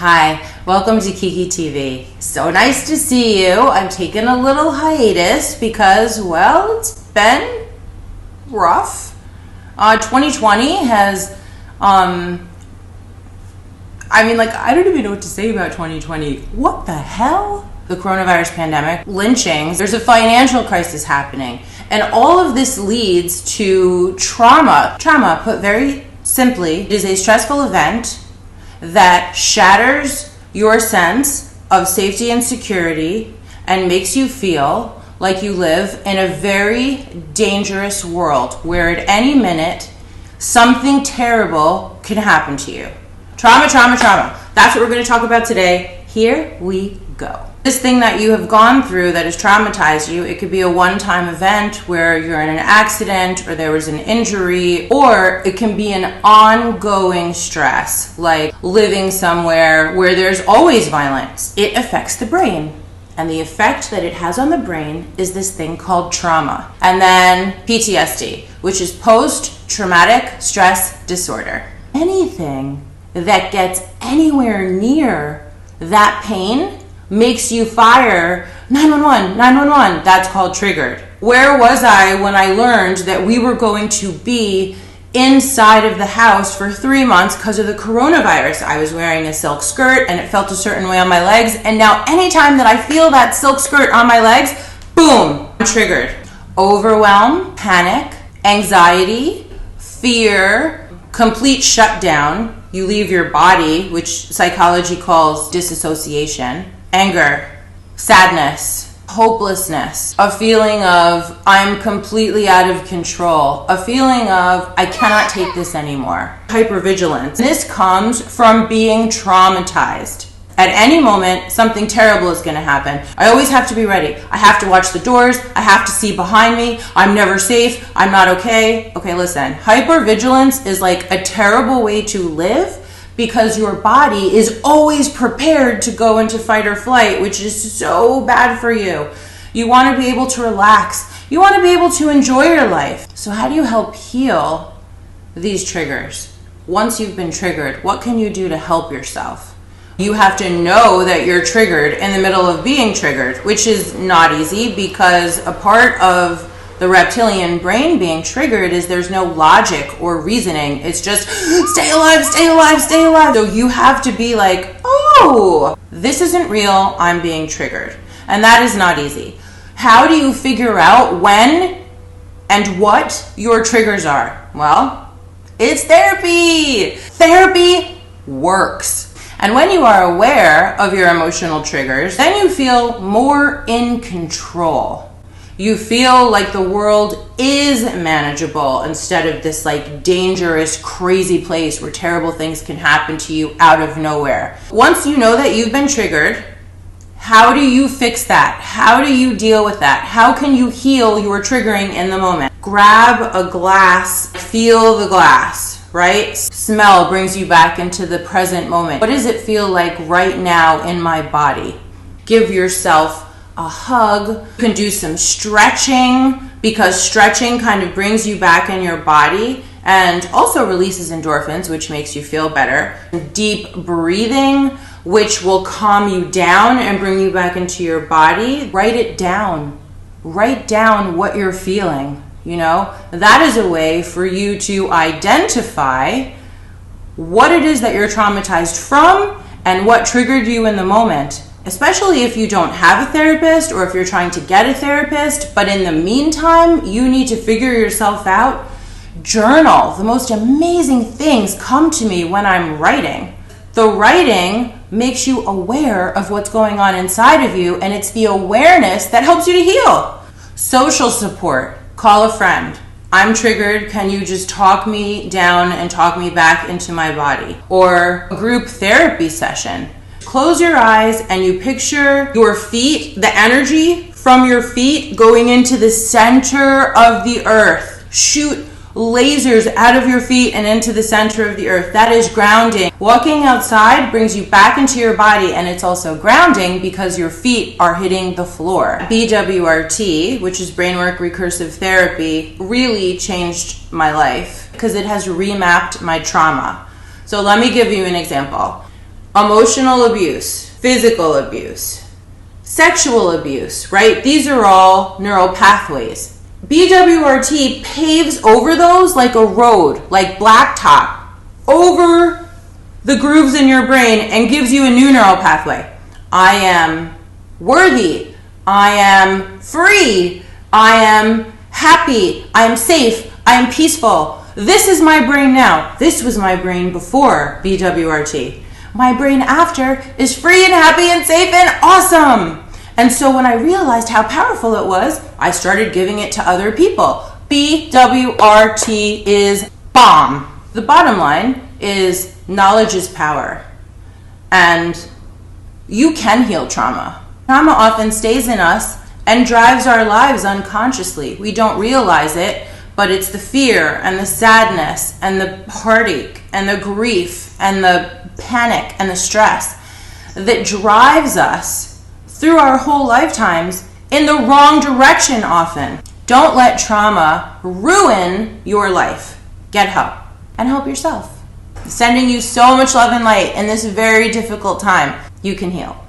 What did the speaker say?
Hi, welcome to Keicia TV. So nice to see you. I'm taking a little hiatus because, well, it's been rough. 2020 has, I don't even know what to say about 2020. What the hell? The coronavirus pandemic, lynchings, there's a financial crisis happening. And all of this leads to trauma. Trauma, put very simply, is a stressful event that shatters your sense of safety and security and makes you feel like you live in a very dangerous world where at any minute something terrible can happen to you. Trauma, trauma, trauma. That's what we're going to talk about today. Here we go. This thing that you have gone through that has traumatized you, it could be a one-time event where you're in an accident or there was an injury, or it can be an ongoing stress, like living somewhere where there's always violence. It affects the brain. And the effect that it has on the brain is this thing called trauma. And then PTSD, which is post-traumatic stress disorder. Anything that gets anywhere near that pain makes you fire 911, 911. That's called triggered. Where was I when I learned that we were going to be inside of the house for 3 months because of the coronavirus? I was wearing a silk skirt and it felt a certain way on my legs. And now anytime that I feel that silk skirt on my legs, boom, I'm triggered. Overwhelm, panic, anxiety, fear, complete shutdown. You leave your body, which psychology calls disassociation. Anger, sadness, hopelessness, a feeling of I'm completely out of control, a feeling of I cannot take this anymore, hypervigilance. This comes from being traumatized. At any moment, something terrible is going to happen. I always have to be ready. I have to watch the doors. I have to see behind me. I'm never safe. I'm not okay. Okay, listen. Hypervigilance is like a terrible way to live because your body is always prepared to go into fight or flight, which is so bad for you. You want to be able to relax. You want to be able to enjoy your life. So how do you help heal these triggers? Once you've been triggered, what can you do to help yourself? You have to know that you're triggered in the middle of being triggered, which is not easy because a part of the reptilian brain being triggered is there's no logic or reasoning. It's just stay alive, stay alive, stay alive. So you have to be like, oh, this isn't real. I'm being triggered. And that is not easy. How do you figure out when and what your triggers are? Well, it's therapy. Therapy works. And when you are aware of your emotional triggers, then you feel more in control. You feel like the world is manageable instead of this like dangerous, crazy place where terrible things can happen to you out of nowhere. Once you know that you've been triggered, how do you fix that? How do you deal with that? How can you heal your triggering in the moment? Grab a glass, feel the glass, right? Smell brings you back into the present moment. What does it feel like right now in my body? Give yourself a hug. You can do some stretching because stretching kind of brings you back in your body and also releases endorphins, which makes you feel better. Deep breathing, which will calm you down and bring you back into your body. Write it down. Write down what you're feeling. You know, that is a way for you to identify what it is that you're traumatized from and what triggered you in the moment. Especially if you don't have a therapist or if you're trying to get a therapist, but in the meantime, you need to figure yourself out. Journal. The most amazing things come to me when I'm writing. The writing makes you aware of what's going on inside of you, and it's the awareness that helps you to heal. Social support. Call a friend. I'm triggered. Can you just talk me down and talk me back into my body? Or a group therapy session. Close your eyes and you picture your feet, the energy from your feet going into the center of the earth. Shoot lasers out of your feet and into the center of the earth. That is grounding. Walking outside brings you back into your body, and it's also grounding because your feet are hitting the floor. BWRT, which is Brainwork Recursive Therapy, really changed my life because it has remapped my trauma. So let me give you an example. emotional abuse, physical abuse, sexual abuse, right? These are all neural pathways. BWRT paves over those like a road, like blacktop, over the grooves in your brain and gives you a new neural pathway. I am worthy. I am free. I am happy. I am safe. I am peaceful. This is my brain now. This was my brain before BWRT. My brain after is free and happy and safe and awesome. And so when I realized how powerful it was, I started giving it to other people. BWRT is bomb. The bottom line is knowledge is power. And you can heal trauma. Trauma often stays in us and drives our lives unconsciously. We don't realize it, but it's the fear and the sadness and the heartache and the grief and the panic and the stress that drives us through our whole lifetimes in the wrong direction often. Don't let trauma ruin your life. Get help and help yourself. Sending you so much love and light in this very difficult time. You can heal.